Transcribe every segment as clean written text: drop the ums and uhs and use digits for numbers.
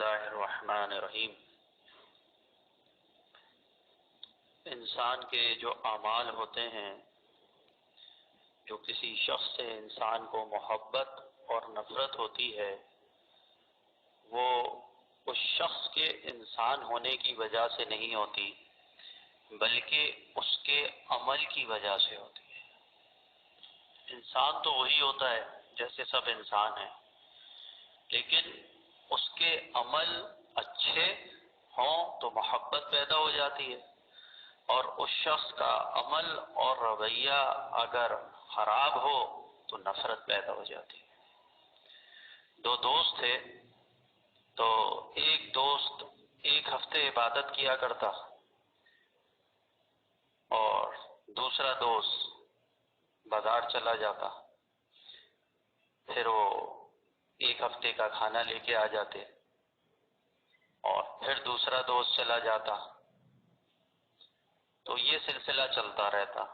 اللہ الرحمن الرحیم۔ انسان کے جو اعمال ہوتے ہیں، جو کسی شخص سے انسان کو محبت اور نفرت ہوتی ہے، وہ اس شخص کے انسان ہونے کی وجہ سے نہیں ہوتی، بلکہ اس کے عمل کی وجہ سے ہوتی ہے۔ انسان تو وہی ہوتا ہے جیسے سب انسان ہیں، لیکن اس کے عمل اچھے ہوں تو محبت پیدا ہو جاتی ہے، اور اس شخص کا عمل اور رویہ اگر خراب ہو تو نفرت پیدا ہو جاتی ہے۔ دو دوست تھے، تو ایک دوست ایک ہفتے عبادت کیا کرتا اور دوسرا دوست بازار چلا جاتا، پھر وہ ایک ہفتے کا کھانا لے کے آ جاتے، اور پھر دوسرا دوست چلا جاتا، تو یہ سلسلہ چلتا رہتا۔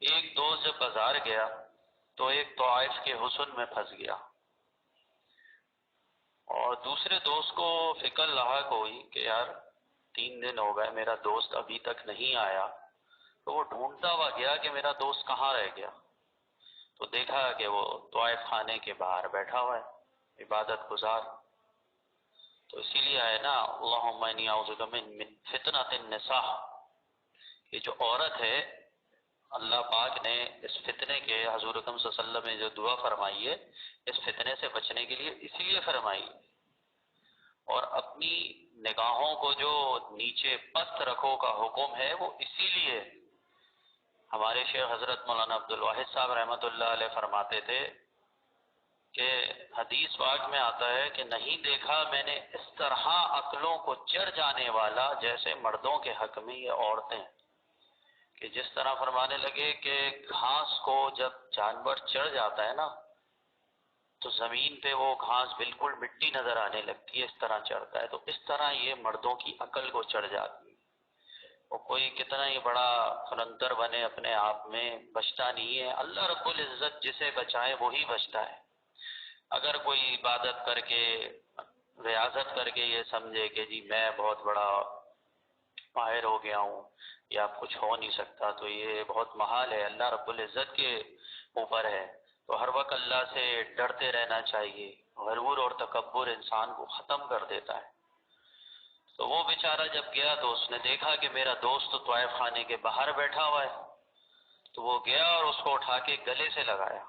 ایک دوست جب بازار گیا تو ایک طائف کے حسن میں پھنس گیا، اور دوسرے دوست کو فکر لاحق ہوئی کہ یار 3 دن ہو گئے میرا دوست ابھی تک نہیں آیا، تو وہ ڈھونڈتا ہوا گیا کہ میرا دوست کہاں رہ گیا، تو دیکھا کہ وہ طائف خانے کے باہر بیٹھا ہوا ہے، عبادت گزار۔ تو اسی لیے آئے نا اللہم انی اعوذ بک من فتنۃ النساء، یہ جو عورت ہے، اللہ پاک نے اس فتنے کے حضور اکرم صلی اللہ علیہ وسلم نے جو دعا فرمائی ہے اس فتنے سے بچنے کے لیے اسی لیے فرمائی، اور اپنی نگاہوں کو جو نیچے پست رکھو کا حکم ہے وہ اسی لیے۔ ہمارے شیخ حضرت مولانا عبدالواحد صاحب رحمۃ اللہ علیہ فرماتے تھے کہ حدیث پاک میں آتا ہے کہ نہیں دیکھا میں نے اس طرح عقلوں کو چڑھ جانے والا جیسے مردوں کے حق میں یہ عورتیں، کہ جس طرح فرمانے لگے کہ گھاس کو جب جانور چڑھ جاتا ہے نا تو زمین پہ وہ گھاس بالکل مٹی نظر آنے لگتی ہے، اس طرح چڑھتا ہے، تو اس طرح یہ مردوں کی عقل کو چڑھ جاتی ہے۔ وہ کوئی کتنا ہی بڑا خلندر بنے اپنے آپ میں بچتا نہیں ہے، اللہ رب العزت جسے بچائے وہی بچتا ہے۔ اگر کوئی عبادت کر کے ریاضت کر کے یہ سمجھے کہ جی میں بہت بڑا ماہر ہو گیا ہوں یا کچھ ہو نہیں سکتا، تو یہ بہت محال ہے، اللہ رب العزت کے اوپر ہے۔ تو ہر وقت اللہ سے ڈرتے رہنا چاہیے، غرور اور تکبر انسان کو ختم کر دیتا ہے۔ تو وہ بیچارہ جب گیا تو اس نے دیکھا کہ میرا دوست تو طائف خانے کے باہر بیٹھا ہوا ہے، تو وہ گیا اور اس کو اٹھا کے گلے سے لگایا،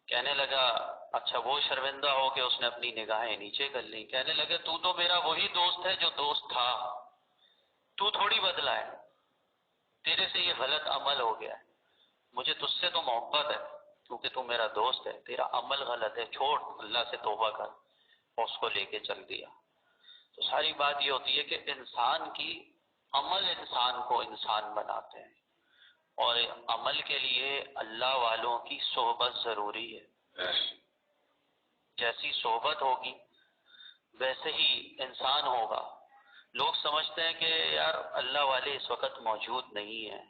کہنے لگا، اچھا وہ شرمندہ ہو کہ اس نے اپنی نگاہیں نیچے کر لی، کہنے لگے تو میرا وہی دوست ہے جو دوست تھا، تو تھوڑی بدلا ہے، تیرے سے یہ غلط عمل ہو گیا ہے، مجھے تجھ سے تو محبت ہے کیونکہ تو میرا دوست ہے، تیرا عمل غلط ہے، چھوڑ اللہ سے توبہ کر، اور اس کو لے کے چل دیا۔ تو ساری بات یہ ہوتی ہے کہ انسان کی عمل انسان کو انسان بناتے ہیں، اور عمل کے لیے اللہ والوں کی صحبت ضروری ہے۔ جیسی صحبت ہوگی ویسے ہی انسان ہوگا۔ لوگ سمجھتے ہیں کہ یار اللہ والے اس وقت موجود نہیں ہیں،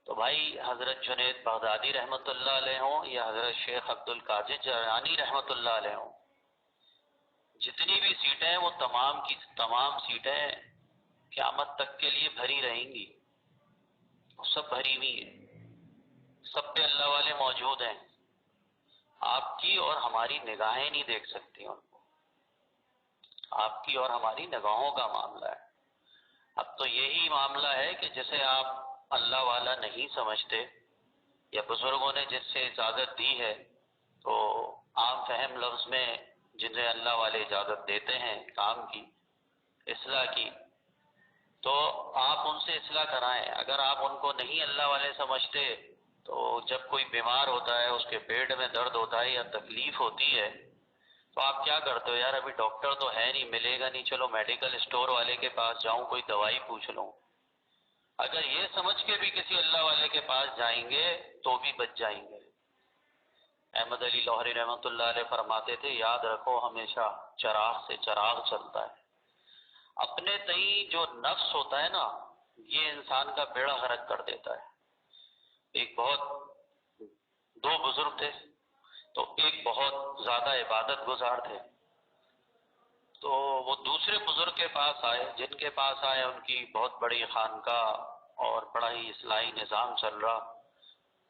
تو بھائی حضرت جنید بغدادی رحمۃ اللہ علیہ ہوں یا حضرت شیخ عبد القادر جیلانی رحمۃ اللہ علیہ ہوں، جتنی بھی سیٹیں ہیں وہ تمام کی تمام سیٹیں قیامت تک کے لیے بھری رہیں گی، وہ سب بھری ہوئی ہیں، سب پہ اللہ والے موجود ہیں، آپ کی اور ہماری نگاہیں نہیں دیکھ سکتی ان کو، آپ کی اور ہماری نگاہوں کا معاملہ ہے۔ اب تو یہی معاملہ ہے کہ جسے آپ اللہ والا نہیں سمجھتے، یا بزرگوں نے جس سے اجازت دی ہے، تو عام فہم لفظ میں جنہیں اللہ والے اجازت دیتے ہیں کام کی، اصلاح کی، تو آپ ان سے اصلاح کرائیں۔ اگر آپ ان کو نہیں اللہ والے سمجھتے تو جب کوئی بیمار ہوتا ہے، اس کے پیٹ میں درد ہوتا ہے یا تکلیف ہوتی ہے، تو آپ کیا کرتے ہو، یار ابھی ڈاکٹر تو ہے نہیں، ملے گا نہیں، چلو میڈیکل اسٹور والے کے پاس جاؤں کوئی دوائی پوچھ لوں۔ اگر یہ سمجھ کے بھی کسی اللہ والے کے پاس جائیں گے تو بھی بچ جائیں گے۔ احمد علی لاہوری رحمۃ اللہ علیہ فرماتے تھے، یاد رکھو ہمیشہ چراغ سے چراغ چلتا ہے۔ اپنے تئیں جو نفس ہوتا ہے نا، یہ انسان کا بیڑا غرق کر دیتا ہے۔ ایک دو بزرگ تھے، تو ایک بہت زیادہ عبادت گزار تھے، دوسرے بزرگ کے پاس آئے، جن کے پاس آئے ان کی بہت بڑی خانقاہ اور بڑا ہی اصلاحی نظام چل رہا،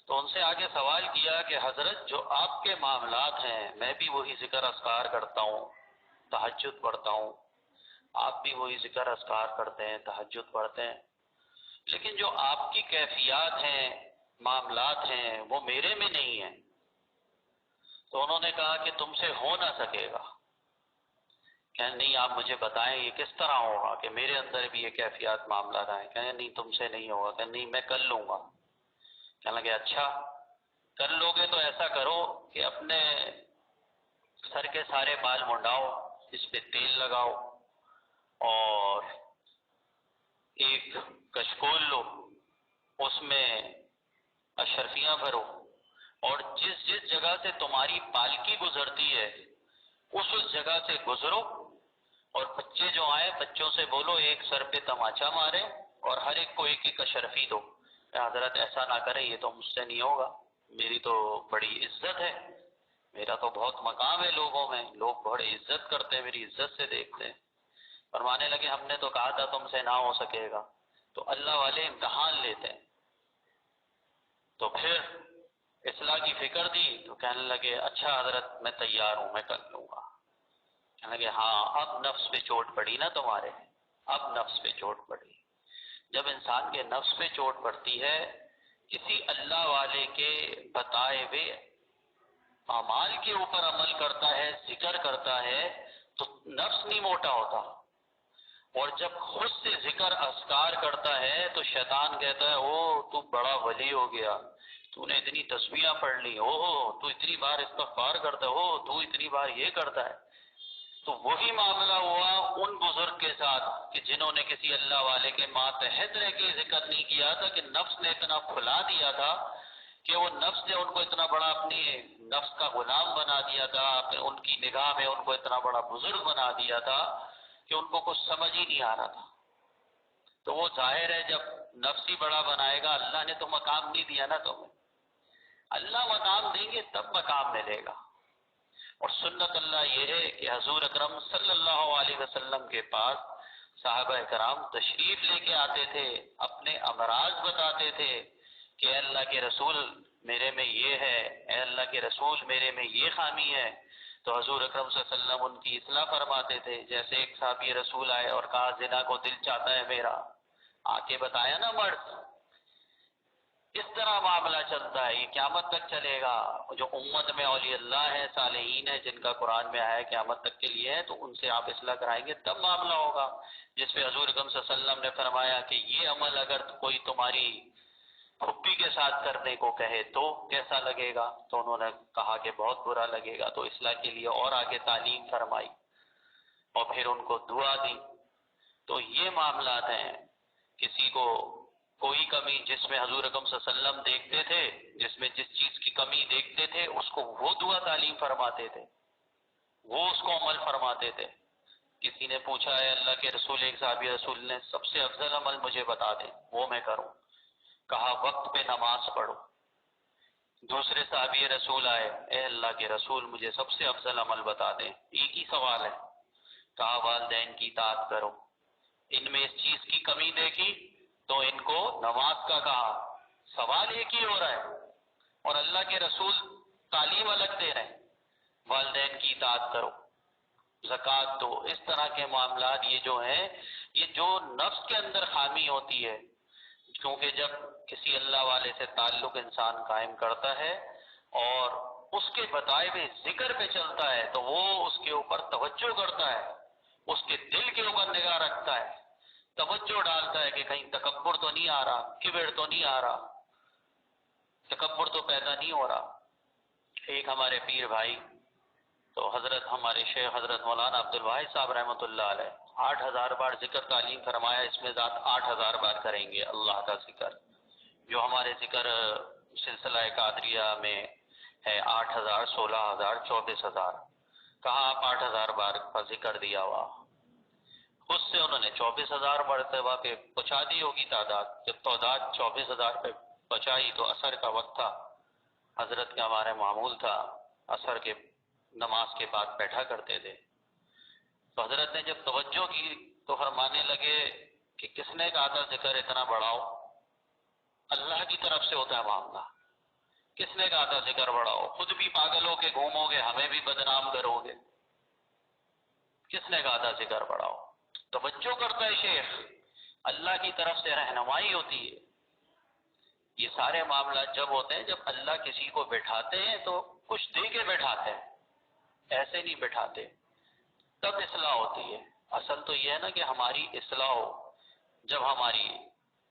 تو ان سے آگے سوال کیا کہ حضرت جو آپ کے معاملات ہیں میں بھی وہی ذکر اذکار کرتا ہوں، تہجد پڑھتا ہوں، آپ بھی وہی ذکر اذکار کرتے ہیں، تہجد پڑھتے ہیں، لیکن جو آپ کی کیفیات ہیں، معاملات ہیں، وہ میرے میں نہیں ہیں۔ تو انہوں نے کہا کہ تم سے ہو نہ سکے گا۔ کہنے نہیں، آپ مجھے بتائیں یہ کس طرح ہوگا کہ میرے اندر بھی یہ کیفیات معاملات آئیں۔ کہنے نہیں، تم سے نہیں ہوگا۔ کہنے نہیں، میں کر لوں گا۔ کہنے لگے اچھا کر لو گے تو ایسا کرو کہ اپنے سر کے سارے بال منڈاؤ، اس پہ تیل لگاؤ اور ایک کشکول لو، اس میں اشرفیاں بھرو، اور جس جس جگہ سے تمہاری پالکی گزرتی ہے اس جگہ سے گزرو، اور بچے جو آئے بچوں سے بولو ایک سر پہ تماچا مارے اور ہر ایک کو ایک ایک اشرفی دو۔ حضرت ایسا نہ کریں، یہ تو مجھ سے نہیں ہوگا، میری تو بڑی عزت ہے، میرا تو بہت مقام ہے لوگوں میں، لوگ بڑے عزت کرتے ہیں، میری عزت سے دیکھتے ہیں۔ فرمانے لگے ہم نے تو کہا تھا تم سے نہ ہو سکے گا۔ تو اللہ والے امتحان لیتے ہیں۔ تو پھر اصلاح کی فکر دی تو کہنے لگے اچھا حضرت میں تیار ہوں، میں کر لوں گا۔ کہنے لگے ہاں اب نفس پہ چوٹ پڑی نا تمہارے، اب نفس پہ چوٹ پڑی۔ جب انسان کے نفس پہ چوٹ پڑتی ہے، کسی اللہ والے کے بتائے ہوئے اعمال کے اوپر عمل کرتا ہے، ذکر کرتا ہے، تو نفس نہیں موٹا ہوتا، اور جب خود سے ذکر اذکار کرتا ہے تو شیطان کہتا ہے او تو بڑا ولی ہو گیا، تو نے اتنی تسبیحاں پڑھ لی، او تو اتنی بار استغفار کرتا ہے، او تو اتنی بار یہ کرتا ہے۔ تو وہی معاملہ ہوا ان بزرگ کے ساتھ کہ جنہوں نے کسی اللہ والے کے ماتحت رہ کے ذکر نہیں کیا تھا، کہ نفس نے اتنا پھلا دیا تھا کہ وہ نفس نے ان کو اتنا بڑا اپنی نفس کا غلام بنا دیا تھا، ان کی نگاہ میں ان کو اتنا بڑا بزرگ بنا دیا تھا کہ ان کو کچھ سمجھ ہی نہیں آ رہا تھا۔ تو وہ ظاہر ہے جب نفس ہی بڑا بنائے گا، اللہ نے تو مقام نہیں دیا نا تمہیں، اللہ مقام دیں گے تب مقام ملے گا۔ اور سنت اللہ یہ ہے کہ حضور اکرم صلی اللہ علیہ وسلم کے پاس صحابہ کرام تشریف لے کے آتے تھے، اپنے امراض بتاتے تھے کہ اے اللہ کے رسول میرے میں یہ ہے، اے اللہ کے رسول میرے میں یہ خامی ہے، تو حضور اکرم صلی اللہ علیہ وسلم ان کی اصلاح فرماتے تھے۔ جیسے ایک صحابی رسول آئے اور کہا زنا کو دل چاہتا ہے میرا، آ کے بتایا نا مرد، اس طرح معاملہ چلتا ہے، یہ قیامت تک چلے گا۔ جو امت میں اولیاء اللہ ہیں، صالحین ہیں، جن کا قرآن میں آیا ہے قیامت تک کے لیے ہے، تو ان سے آپ اصلاح کرائیں گے تب معاملہ ہوگا۔ جس پہ حضور اکرم صلی اللہ علیہ وسلم نے فرمایا کہ یہ عمل اگر کوئی تمہاری پھپھی کے ساتھ کرنے کو کہے تو کیسا لگے گا؟ تو انہوں نے کہا کہ بہت برا لگے گا۔ تو اصلاح کے لیے اور آگے تعلیم فرمائی اور پھر ان کو دعا دی۔ تو یہ معاملات ہیں، کسی کو کوئی کمی جس میں حضور اکرم صلی اللہ علیہ وسلم دیکھتے تھے، جس میں جس چیز کی کمی دیکھتے تھے اس کو وہ دعا تعلیم فرماتے تھے، وہ اس کو عمل فرماتے تھے۔ کسی نے پوچھا ہے اللہ کے رسول، ایک صحابی رسول نے سب سے افضل عمل مجھے بتا دیں وہ میں کروں، کہا وقت پہ نماز پڑھو۔ دوسرے صحابی رسول آئے، اے اللہ کے رسول مجھے سب سے افضل عمل بتا دیں، ایک ہی سوال ہے، کہا والدین کی اطاعت کرو۔ ان میں اس چیز کی کمی دیکھی تو ان کو نماز کا کہا، سوال ایک ہی ہو رہا ہے اور اللہ کے رسول تعلیم الگ دے رہے ہیں، والدین کی اطاعت کرو، زکوٰۃ دو۔ اس طرح کے معاملات یہ جو ہیں، یہ جو نفس کے اندر خامی ہوتی ہے، کیونکہ جب کسی اللہ والے سے تعلق انسان قائم کرتا ہے اور اس کے بتائے ہوئے ذکر پہ چلتا ہے تو وہ اس کے اوپر توجہ کرتا ہے، اس کے دل کے اوپر نگاہ رکھتا ہے، توجہ ڈالتا ہے کہ کہیں تکبر تو نہیں آ رہا، کبر تو نہیں آ رہا، تکبر تو پیدا نہیں ہو رہا۔ ایک ہمارے پیر بھائی تو حضرت ہمارے شیخ حضرت مولانا عبد الواحد صاحب رحمۃ اللہ علیہ 8000 بار ذکر تعلیم فرمایا، اس میں ذات 8000 بار کریں گے اللہ کا ذکر۔ جو ہمارے ذکر سلسلہ قادریہ میں ہے 8000، 16000، 24000، کہاں آپ 8000 بار کا ذکر دیا ہوا؟ خود سے انہوں نے 24000 مرتبہ پہ پہنچا دی ہوگی تعداد۔ جب تعداد 24000 پہ پہنچائی تو عصر کا وقت تھا، حضرت کا ہمارے معمول تھا عصر کے نماز کے بعد بیٹھا کرتے تھے، تو تو حضرت نے جب توجہ کی تو فرمانے لگے کہ کس نے کہا تھا ذکر اتنا بڑھاؤ؟ اللہ کی طرف سے ہوتا ہے معاملہ. کس نے کہا تھا ذکر بڑھاؤ؟ خود بھی پاگل ہو کے گھومو گے، ہمیں بھی بدنام کرو گے. کس نے کہا تھا ذکر بڑھاؤ؟ توجہ کرتا ہے شیخ، اللہ کی طرف سے رہنمائی ہوتی ہے. یہ سارے معاملات جب ہوتے ہیں جب اللہ کسی کو بٹھاتے ہیں تو کچھ دے کے بٹھاتے ہیں، ایسے نہیں بٹھاتے. تب اصلاح ہوتی ہے. اصل تو یہ ہے نا کہ ہماری اصلاح ہو. جب ہماری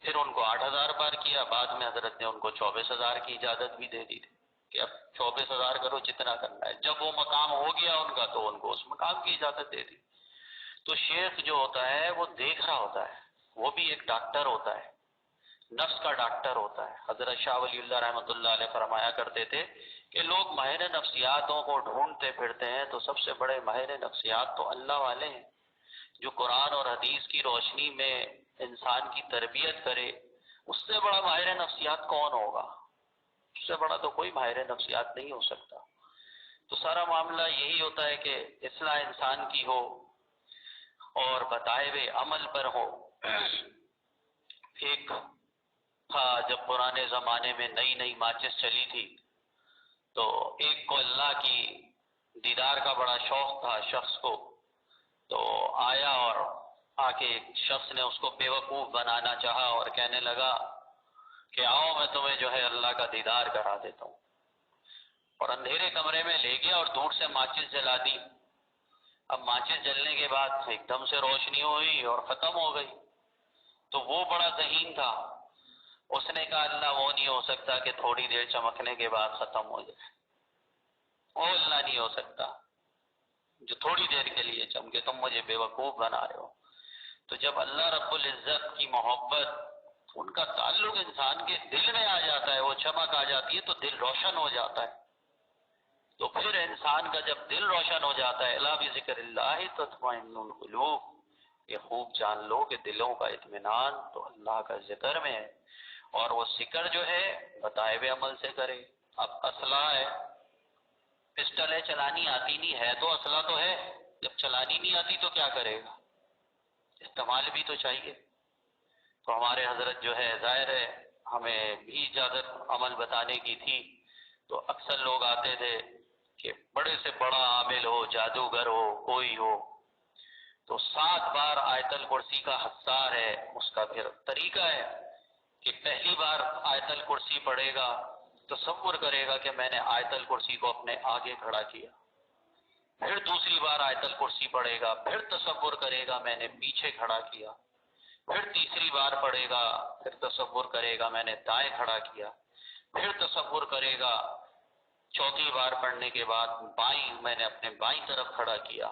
پھر ان کو 8,000 بار کیا، بعد میں حضرت نے ان کو 24,000 کی اجازت بھی دے دی تھی کہ اب 24,000 کرو جتنا کرنا ہے. جب وہ مقام ہو گیا ان کا تو ان کو اس مقام کی اجازت دے دی. تو شیخ جو ہوتا ہے وہ دیکھ رہا ہوتا ہے، وہ بھی ایک ڈاکٹر ہوتا ہے، نفس کا ڈاکٹر ہوتا ہے. حضرت شاہ ولی اللہ رحمۃ اللہ علیہ فرمایا کرتے تھے کہ لوگ ماہر نفسیاتوں کو ڈھونڈتے پھرتے ہیں تو سب سے بڑے ماہر نفسیات تو اللہ والے ہیں. جو قرآن اور حدیث کی روشنی میں انسان کی تربیت کرے، اس سے بڑا ماہر نفسیات کون ہوگا؟ اس سے بڑا تو کوئی ماہر نفسیات نہیں ہو سکتا. تو سارا معاملہ یہی ہوتا ہے کہ اصلاح انسان کی ہو اور بتائے ہوئے عمل پر ہو. ایک تھا جب پرانے زمانے میں نئی نئی ماچس چلی تھی تو ایک کو اللہ کی دیدار کا بڑا شوق تھا شخص کو، تو آیا اور آ کے ایک شخص نے اس کو بیوقوف بنانا چاہا اور کہنے لگا کہ آؤ میں تمہیں جو ہے اللہ کا دیدار کرا دیتا ہوں. اور اندھیرے کمرے میں لے گیا اور دور سے ماچس جلا دی. اب ماچس جلنے کے بعد ایک دم سے روشنی ہوئی اور ختم ہو گئی. تو وہ بڑا ذہین تھا، اس نے کہا اللہ وہ نہیں ہو سکتا کہ تھوڑی دیر چمکنے کے بعد ختم ہو جائے. وہ اللہ نہیں ہو سکتا جو تھوڑی دیر کے لیے چمکے، تم مجھے بیوقوف بنا رہے ہو. تو جب اللہ رب العزت کی محبت، ان کا تعلق انسان کے دل میں آ جاتا ہے، وہ چمک آ جاتی ہے تو دل روشن ہو جاتا ہے. تو پھر انسان کا جب دل روشن ہو جاتا ہے، الا بذکر اللہ تطمئن القلوب، یہ خوب جان لو کہ دلوں کا اطمینان تو اللہ کا ذکر میں ہے. اور وہ ذکر جو ہے بتائے ہوئے عمل سے کرے. اب اسلحہ ہے، پسٹل ہے، چلانی آتی نہیں ہے تو اسلحہ تو ہے، جب چلانی نہیں آتی تو کیا کرے گا؟ استعمال بھی تو چاہیے. تو ہمارے حضرت جو ہے ظاہر ہے ہمیں بھی اجازت عمل بتانے کی تھی، تو اکثر لوگ آتے تھے کہ بڑے سے بڑا عامل ہو، جادوگر ہو، کوئی ہو، تو 7 بار آیت الکرسی کا حصار ہے. اس کا پھر طریقہ ہے کہ پہلی بار آیت الکرسی پڑھے گا، تصور کرے گا کہ میں نے آیت الکرسی کو اپنے آگے کھڑا کیا. پھر دوسری بار آیت الکرسی پڑھے گا، پھر تصور کرے گا میں نے پیچھے کھڑا کیا. پھر تیسری بار پڑھے گا، پھر تصور کرے گا میں نے دائیں کھڑا کیا. پھر تصور کرے گا چوتھی بار پڑھنے کے بعد بائیں میں نے اپنے بائیں طرف کھڑا کیا.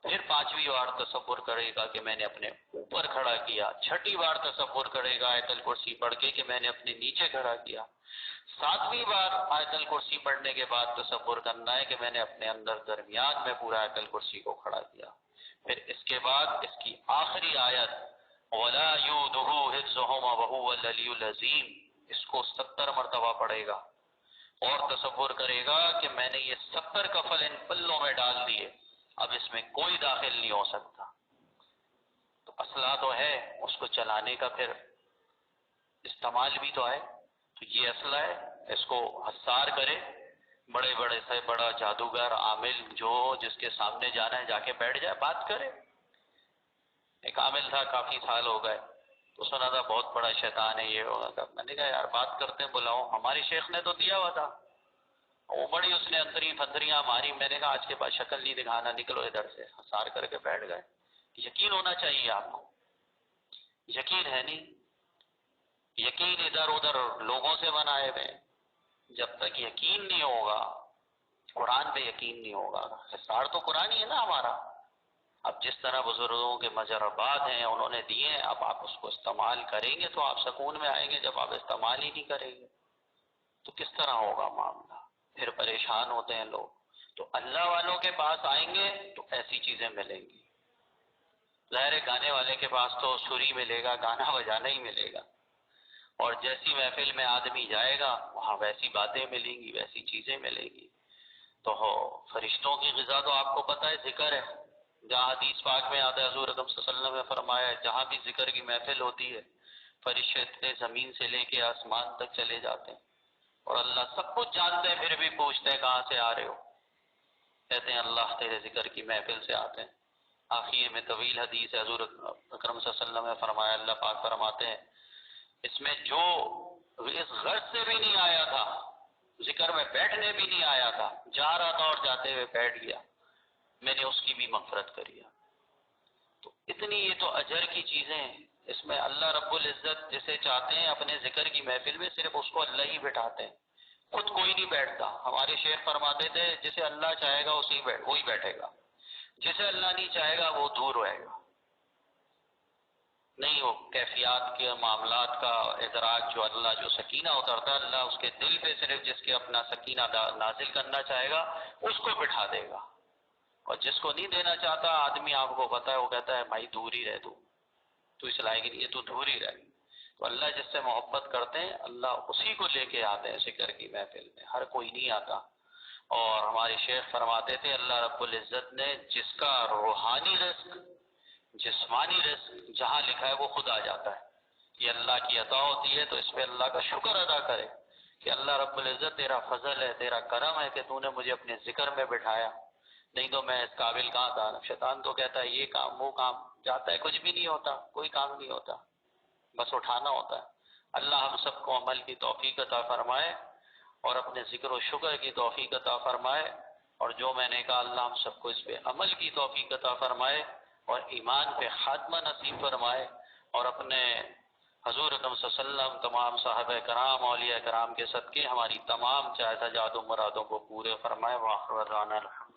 پھر 5ویں بار تصور کرے گا کہ میں نے اپنے اوپر کھڑا کیا. 6ٹھی بار تصور کرے گا آیت الکرسی پڑھ کے کہ میں نے اپنے نیچے کھڑا کیا. 7ویں بار آیت الکرسی پڑھنے کے بعد تصور کرنا ہے کہ میں نے اپنے اندر درمیان میں پورا آیت الکرسی کو کھڑا کیا. پھر اس کے بعد اس کی آخری آیت وَلَا يُؤْدُهُ حِفْظُهُمَا وَهُوَ الْعَلِيُّ الْعَظِيمُ، اس کو 70 مرتبہ پڑھے گا اور تصور کرے گا کہ میں نے یہ 70 کفل ان پلوں میں ڈال دیے، اب اس میں کوئی داخل نہیں ہو سکتا. تو اسلحہ تو ہے، اس کو چلانے کا پھر استعمال بھی تو ہے. تو یہ اسلحہ ہے، اس کو حصار کرے. بڑے بڑے سے بڑا جادوگر عامل جو جس کے سامنے جانا ہے جا کے بیٹھ جائے، بات کرے. ایک عامل تھا کافی سال ہو گئے، تو سنا تھا بہت بڑا شیطان ہے یہ ہوگا. میں نے کہا یار بات کرتے ہیں بلاؤ، ہماری شیخ نے تو دیا ہوا تھا. وہ بڑی اس نے انتری پھنتریاں ماری. میں نے کہا آج کے بعد شکل نہیں دکھانا، نکلو ادھر سے. حصار کر کے بیٹھ گئے. یقین ہونا چاہیے آپ کو، یقین ہے نہیں. یقین ادھر ادھر لوگوں سے بنائے ہوئے. جب تک یقین نہیں ہوگا، قرآن پہ یقین نہیں ہوگا. حصار تو قرآن ہی ہے نا ہمارا. اب جس طرح بزرگوں کے مجربات ہیں انہوں نے دیے ہیں، اب آپ اس کو استعمال کریں گے تو آپ سکون میں آئیں گے. جب آپ استعمال ہی نہیں کریں گے تو کس طرح ہوگا معاملہ؟ پھر پریشان ہوتے ہیں لوگ. تو اللہ والوں کے پاس آئیں گے تو ایسی چیزیں ملیں گی. ظاہر گانے والے کے پاس تو سری ملے گا، گانا بجانا ہی ملے گا. اور جیسی محفل میں آدمی جائے گا وہاں ویسی باتیں ملیں گی، ویسی چیزیں ملیں گی. تو فرشتوں کی غذا تو آپ کو پتہ ہے ذکر ہے. جہاں حدیث پاک میں آتا ہے حضور اکرم صلی اللہ علیہ وسلم نے فرمایا ہے جہاں بھی ذکر کی محفل ہوتی ہے فرشتے زمین سے لے کے آسمان تک چلے جاتے ہیں اور اللہ سب کچھ جانتے ہیں، پھر بھی پوچھتے ہیں کہاں سے آ رہے ہو؟ کہتے ہیں اللہ تیرے ذکر کی محفل سے آتے ہیں۔ آخر میں طویل حدیث ہے، حضور اکرم صلی اللہ علیہ وسلم نے فرمایا، اللہ پاک فرماتے ہیں اس میں جو اس غرض سے بھی نہیں آیا تھا، ذکر میں بیٹھنے بھی نہیں آیا تھا، جا رہا تھا اور جاتے ہوئے بیٹھ گیا، میں نے اس کی بھی مغفرت کری ہے۔ تو اتنی یہ تو اجر کی چیزیں ہیں، اس میں اللہ رب العزت جسے چاہتے ہیں اپنے ذکر کی محفل میں صرف اس کو اللہ ہی بٹھاتے ہیں، خود کوئی نہیں بیٹھتا۔ ہمارے شیخ فرماتے تھے جسے اللہ چاہے گا وہی بیٹھے گا، جسے اللہ نہیں چاہے گا وہ دور رہے گا۔ نہیں ہو کیفیات کے معاملات کا ادراک جو اللہ جو سکینہ اترتا ہے اللہ اس کے دل پہ صرف جس کے اپنا سکینہ نازل کرنا چاہے گا اس کو بٹھا دے گا، اور جس کو نہیں دینا چاہتا آدمی آپ کو پتا ہے وہ کہتا ہے بھائی دور ہی رہ تو اس لائق نہیں ہے، تو دور ہی رہ۔ تو اللہ جس سے محبت کرتے ہیں اللہ اسی کو لے کے آتے ہیں ذکر کی محفل میں، ہر کوئی نہیں آتا۔ اور ہمارے شیخ فرماتے تھے اللہ رب العزت نے جس کا روحانی رزق جسمانی رزق جہاں لکھا ہے وہ خود آ جاتا ہے، یہ اللہ کی عطا ہوتی ہے، تو اس پہ اللہ کا شکر ادا کرے کہ اللہ رب العزت تیرا فضل ہے، تیرا کرم ہے کہ تو نے مجھے اپنے ذکر میں بٹھایا، نہیں تو میں اس قابل کہاں تھا۔ شیطان تو کہتا ہے یہ کام وہ کام، جاتا ہے کچھ بھی نہیں ہوتا، کوئی کام نہیں ہوتا، بس اٹھانا ہوتا ہے۔ اللہ ہم سب کو عمل کی توفیق عطا فرمائے اور اپنے ذکر و شکر کی توفیق عطا فرمائے، اور جو میں نے کہا اللہ ہم سب کو اس پہ عمل کی توفیق عطا فرمائے اور ایمان پہ خاتمہ نصیب فرمائے، اور اپنے حضور اکرم صلی اللہ علیہ وسلم تمام صحابہ کرام اولیاء کرام کے صدقے ہماری تمام چاہتا جات و مرادوں کو پورے فرمائے۔ وآخر دعوانا الحمد